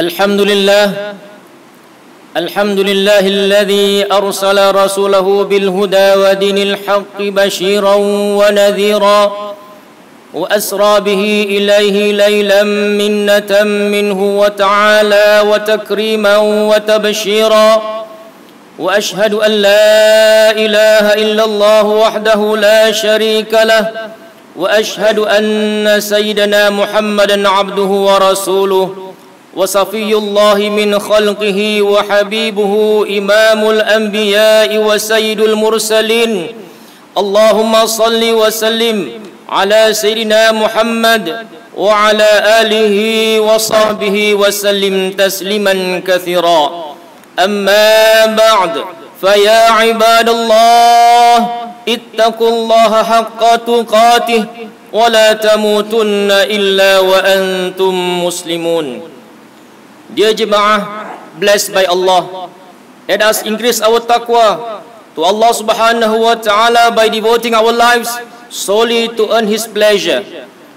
الحمد لله الذي أرسل رسوله بالهدى ودين الحق بشيرا ونذيرا وأسرى به إليه ليلا منة منه وتعالى وتكريما وتبشيرا وأشهد أن لا إله إلا الله وحده لا شريك له وأشهد أن سيدنا محمدا عبده ورسوله وصفي الله من خلقه وحبيبه إمام الأنبياء وسيد المرسلين اللهم صل وسلم على سيدنا محمد وعلى آله وصحبه وسلم تسليما كثيرا أما بعد فيا عباد الله اتقوا الله حق تقاته ولا تموتن إلا وأنتم مسلمون. Dear Jemaah, blessed by Allah, let us increase our taqwa to Allah subhanahu wa ta'ala by devoting our lives solely to earn His pleasure.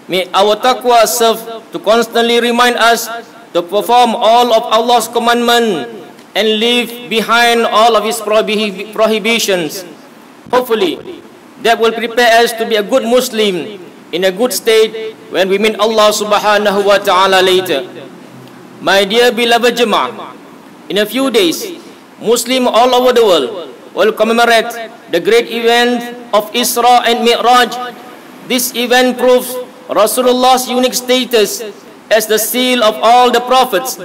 May our taqwa serve to constantly remind us to perform all of Allah's commandments and leave behind all of His prohibitions. Hopefully, that will prepare us to be a good Muslim in a good state when we meet Allah subhanahu wa ta'ala later. My dear beloved Jama'ah, in a few days, Muslims all over the world will commemorate the great event of Isra and Mi'raj. This event proves Rasulullah's unique status as the seal of all the prophets.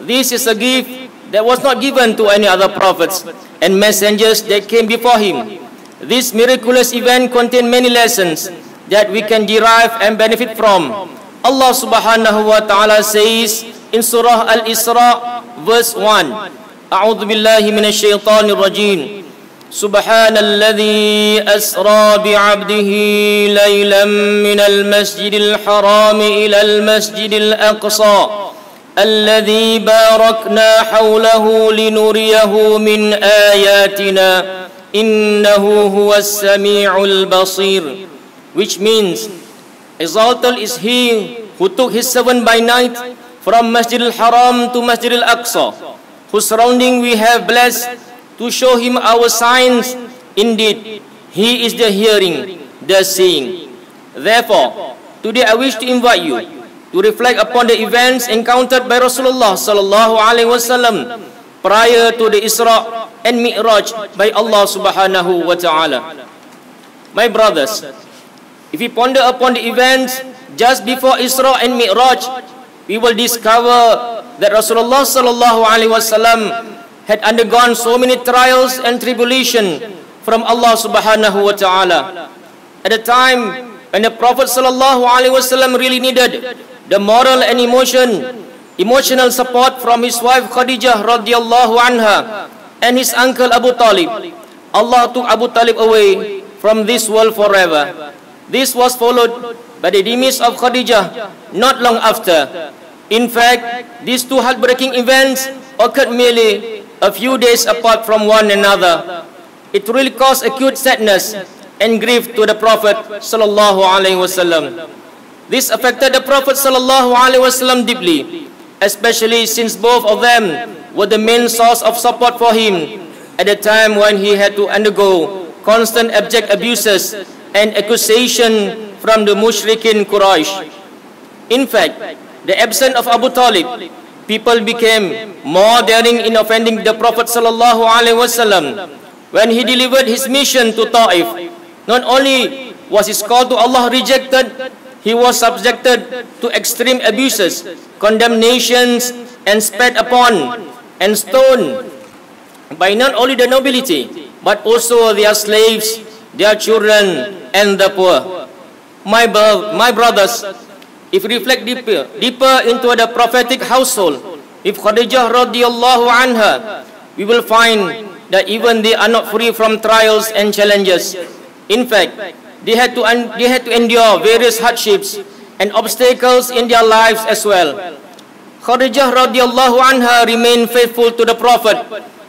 This is a gift that was not given to any other prophets and messengers that came before him. This miraculous event contains many lessons that we can derive and benefit from. Allah subhanahu wa ta'ala says in Surah Al-Isra verse 1, A'udhu billahi minash shaitanir rajim. Subhanalladhi asra bi'abdihi laylan minal masjidil haram ila al-masjidil aqsa alladhi barakna hawlahu linuriyahu min ayatina innahu huwas sami'ul basir. Which means, exalted is He who took His servant by night from Masjid al-Haram to Masjid al-Aqsa, whose surrounding we have blessed to show Him our signs. Indeed, He is the hearing, the seeing. Therefore, today I wish to invite you to reflect upon the events encountered by Rasulullah sallallahu alaihi wasallam prior to the Isra and Mi'raj by Allah subhanahu wa ta'ala. My brothers, if we ponder upon the events just before Isra and Mi'raj, we will discover that Rasulullah sallallahu alaihi wasallam had undergone so many trials and tribulation from Allah subhanahu wa ta'ala. At a time when the Prophet sallallahu alaihi wasallam really needed the moral and emotional support from his wife Khadijah radhiyallahu anha and his uncle Abu Talib, Allah took Abu Talib away from this world forever. This was followed by the demise of Khadijah not long after. In fact, these two heartbreaking events occurred merely a few days apart from one another. It really caused acute sadness and grief to the Prophet sallallahu alaihi wasallam. This affected the Prophet sallallahu alaihi wasallam deeply, especially since both of them were the main source of support for him at a time when he had to undergo constant abject abuses and accusation from the mushrikin Quraysh. In fact, the absence of Abu Talib, people became more daring in offending the Prophet sallallahu alaihi wasallam. When he delivered his mission to Taif, not only was his call to Allah rejected, he was subjected to extreme abuses, condemnations, and spat upon and stoned by not only the nobility, but also their slaves, their children, and the poor. My brothers, if we reflect deeper into the prophetic household, if Khadijah radhiyallahu anha, we will find that even they are not free from trials and challenges. In fact, they had to endure various hardships and obstacles in their lives as well. Khadijah radhiyallahu anha remained faithful to the Prophet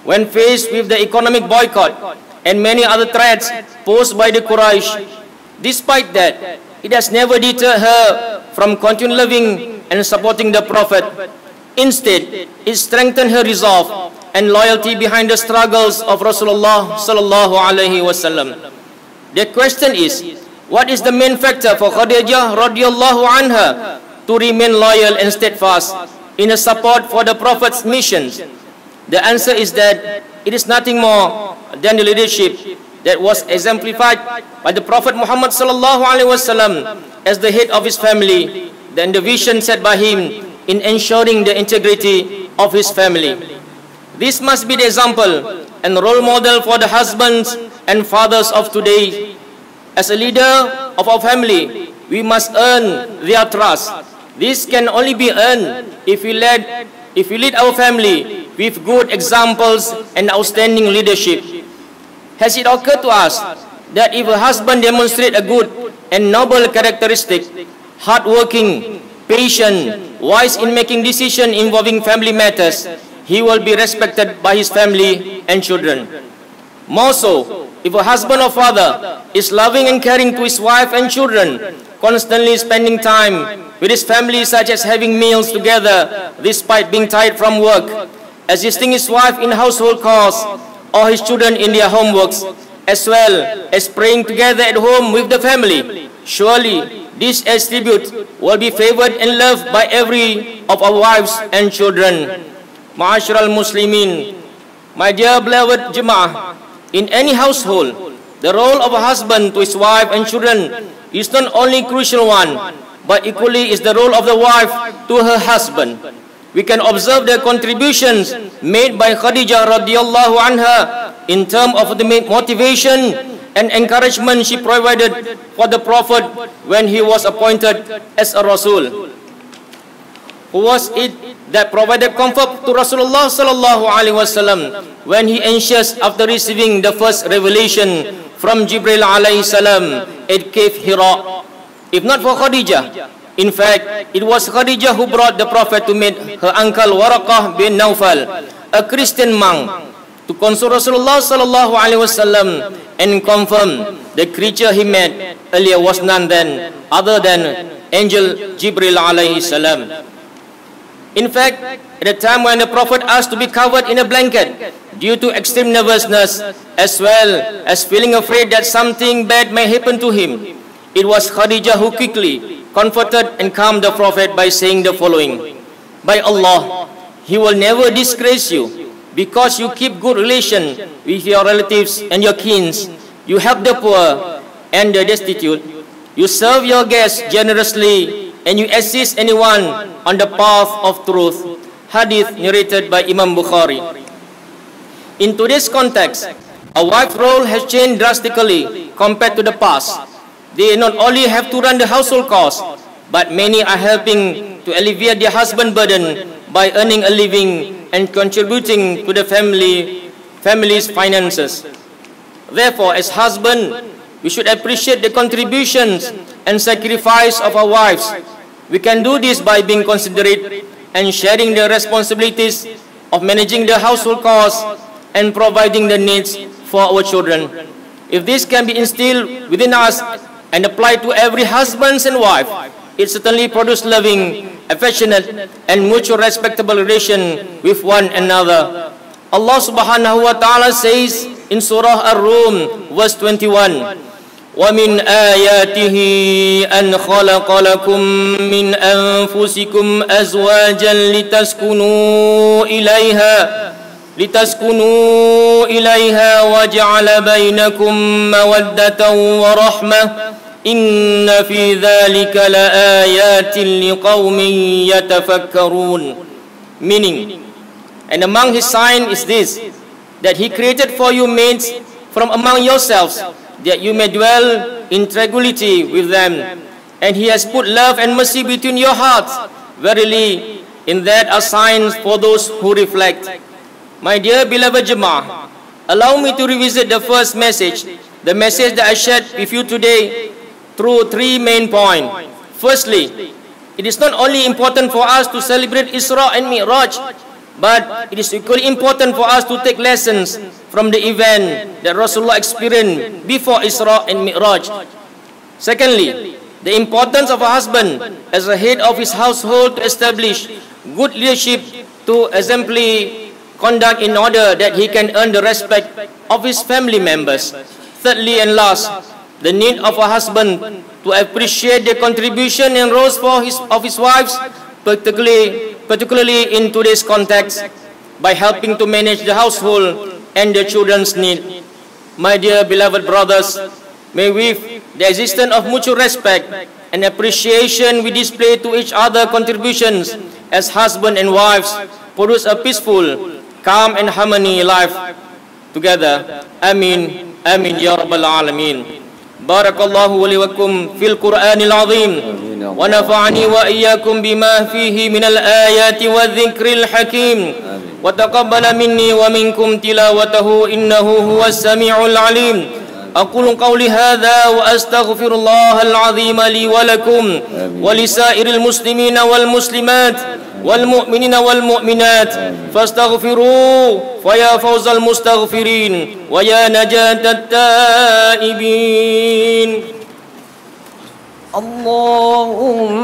when faced with the economic boycott and many other threats posed by the Quraysh. Despite that, it has never deterred her from continuing loving and supporting the Prophet. Instead, it strengthened her resolve and loyalty behind the struggles of Rasulullah sallallahu alaihi wasallam. The question is, what is the main factor for Khadijah radhiyallahu anha to remain loyal and steadfast in her support for the Prophet's mission? The answer is that it is nothing more than the leadership that was exemplified by the Prophet Muhammad sallallahu alaihi wasallam as the head of his family, and the vision set by him in ensuring the integrity of his family. This must be the example and role model for the husbands and fathers of today. As a leader of our family, we must earn their trust. This can only be earned if we lead our family with good examples and outstanding leadership. Has it occurred to us that if a husband demonstrates a good and noble characteristic, hardworking, patient, wise in making decisions involving family matters, he will be respected by his family and children. More so, if a husband or father is loving and caring to his wife and children, constantly spending time with his family, such as having meals together despite being tired from work, assisting his wife in household chores or his children in their homeworks, as well as praying together at home with the family, surely this attribute will be favored and loved by every of our wives and children. Ma'asyiral Muslimin, my dear beloved Jemaah, in any household, the role of a husband to his wife and children is not only crucial one, but equally is the role of the wife to her husband. We can observe the contributions made by Khadijah radhiyallahu anha in terms of the motivation and encouragement she provided for the Prophet when he was appointed as a Rasul. Who was it that provided comfort to Rasulullah sallallahu alaihi wasallam when he anxious after receiving the first revelation from Jibril alayhi salam at Cave Hira? If not for Khadijah, in fact, it was Khadijah who brought the Prophet to meet her uncle Waraqah bin Nawfal, a Christian monk, to console Rasulullah sallallahu alaihi wasallam and confirm the creature he met earlier was none other than angel Jibril alayhi salam. In fact, at the time when the Prophet asked to be covered in a blanket due to extreme nervousness, as well as feeling afraid that something bad may happen to him, it was Khadijah who quickly comforted and calmed the Prophet by saying the following: "By Allah, He will never disgrace you, because you keep good relation with your relatives and your kins. You help the poor and the destitute. You serve your guests generously, and you assist anyone on the path of truth." Hadith narrated by Imam Bukhari. In today's context, a wife's role has changed drastically compared to the past. They not only have to run the household costs, but many are helping to alleviate their husband burden by earning a living and contributing to the family's finances. Therefore, as husband, we should appreciate the contributions and sacrifice of our wives. We can do this by being considerate and sharing the responsibilities of managing the household costs and providing the needs for our children. If this can be instilled within us and applied to every husband and wife, it certainly produces loving, affectionate, and mutual respectable relation with one another. Allah subhanahu wa ta'ala says in Surah Ar-Rum, verse 21, وَمِنْ آيَاتِهِ أَنْ خَلَقَ لَكُم مِّنْ أَنفُسِكُمْ أَزْوَاجًا لِتَسْكُنُوا إِلَيْهَا وَجَعَلَ بَيْنَكُم مَّوَدَّةً وَرَحْمَةً إِنَّ فِي ذَلِكَ لَآيَاتٍ لِقَوْمٍ يَتَفَكَّرُونَ. Meaning, and among his signs is this, that he created for you mates from among yourselves, that you may dwell in tranquility with them. And he has put love and mercy between your hearts. Verily, in that are signs for those who reflect. My dear beloved Jemaah, allow me to revisit the first message, the message that I shared with you today, through three main points. Firstly, it is not only important for us to celebrate Isra and Mi'raj, but it is equally important for us to take lessons from the event that Rasulullah experienced before Isra and Mi'raj. Secondly, The importance of a husband as a head of his household to establish good leadership, to exemplary conduct in order that he can earn the respect of his family members. Thirdly and last, the need of a husband to appreciate the contribution and roles of his wives, particularly in today's context, by helping to manage the household and the children's need. My dear beloved brothers, may with the existence of mutual respect and appreciation we display to each other contributions as husband and wives produce a peaceful, calm and harmony life together. Amin, amin ya rabbal alamin. Barakallahu li wakum fil Qur'anil azim wa nafa'ani wa iyyakum bima fihi minal ayati wa dhikril hakim wa taqabbala minni wa minkum tilawatahu innahu huwas sami'ul alim. أقول قولي هذا وأستغفر الله العظيم لي ولكم ولسائر المسلمين والمسلمات والمؤمنين والمؤمنات فاستغفروه فيا فوز المستغفرين ويا نجاة التائبين. اللهم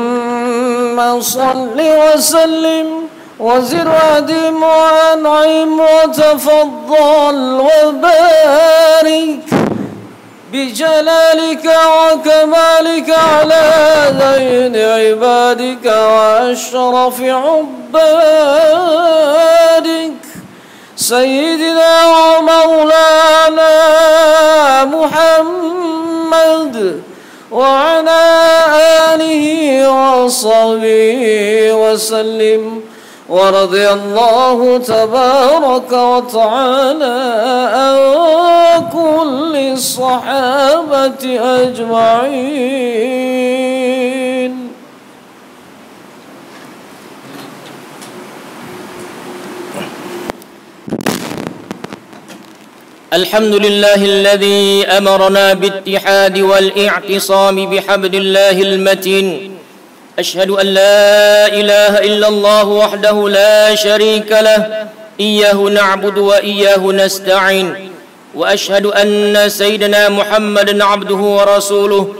صل وسلم وزد وادم وأنعم وتفضل وبارك بجلالك وكمالك على ذين عبادك وأشرف عبادك سيدنا ومولانا محمد وعلى آله وصحبه وسلم. ورضي الله تبارك وتعالى عن كل الصحابة أجمعين. الحمد لله الذي أمرنا بالاتحاد والاعتصام بحبل الله المتين. أشهد أن لا إله إلا الله وحده لا شريك له إياه نعبد وإياه نستعين. وأشهد أن سيدنا محمدا عبده ورسوله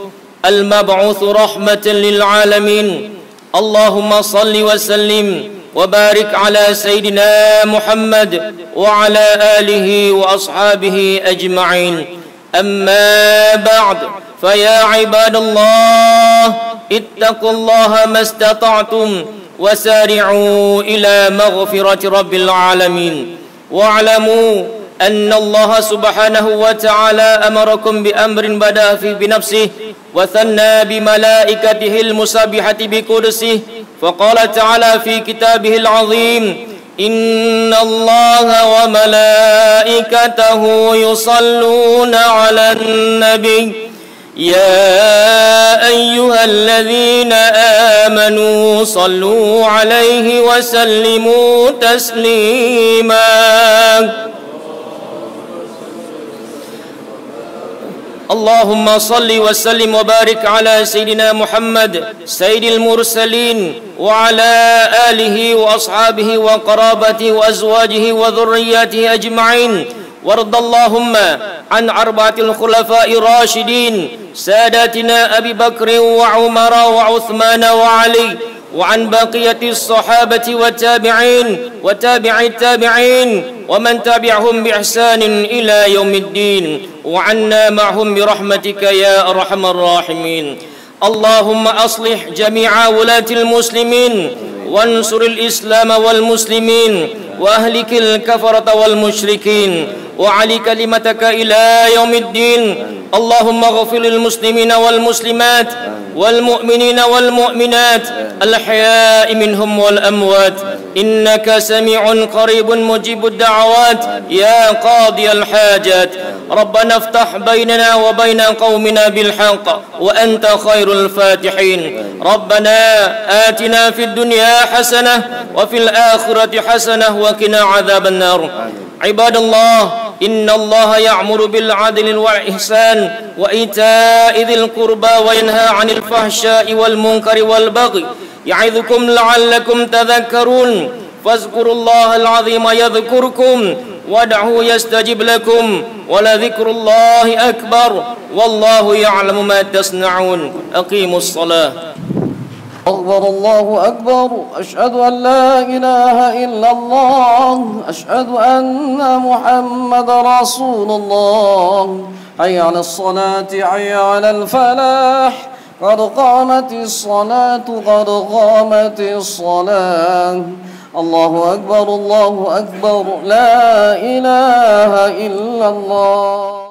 المبعوث رحمة للعالمين. اللهم صل وسلم وبارك على سيدنا محمد وعلى آله وأصحابه أجمعين. أما بعد، فيا عباد الله اتقوا الله ما استطعتم وسارعوا إلى مغفرة رب العالمين. واعلموا أن الله سبحانه وتعالى أمركم بأمر بدأ بنفسه وثنى بملائكته المسبحة بقدسه، فقال تعالى في كتابه العظيم: إن الله وملائكته يصلون على النبي يا أيها الذين آمنوا صلوا عليه وسلموا تسليما. اللهم صل وسلم وبارك على سيدنا محمد سيد المرسلين وعلى آله وأصحابه وقرابته وأزواجه وذرياته أجمعين. وارض اللهم عن أربعة الخلفاء الراشدين ساداتنا أبي بكر وعمر وعثمان وعلي، وعن بقية الصحابة والتابعين وتابع التابعين ومن تبعهم بإحسان إلى يوم الدين، وعنا معهم برحمتك يا أرحم الراحمين. اللهم أصلح جميع ولاة المسلمين وانصر الإسلام والمسلمين وأهلك الكفرة والمشركين وعلي كلمتك إلى يوم الدين. اللهم اغفر للمسلمين والمسلمات والمؤمنين والمؤمنات الأحياء منهم والأموات، إنك سميع قريب مجيب الدعوات يا قاضي الحاجات. ربنا افتح بيننا وبين قومنا بالحق وأنت خير الفاتحين. ربنا آتنا في الدنيا حسنة وفي الآخرة حسنة وقنا عذاب النار. عباد الله، إن الله يأمر بالعدل والإحسان وإيتاء ذي القربى وينهى عن الفحشاء والمنكر والبغي يعظكم لعلكم تذكرون. فاذكروا الله العظيم يذكركم وادعوه يستجب لكم ولذكر الله أكبر والله يعلم ما تصنعون أقيموا الصلاة. أكبر الله أكبر. أشهد أن لا إله إلا الله. أشهد أن محمد رسول الله. حي على الصلاة حي على الفلاح. قد قامت الصلاة قد قامت الصلاة. الله أكبر الله أكبر. لا إله إلا الله.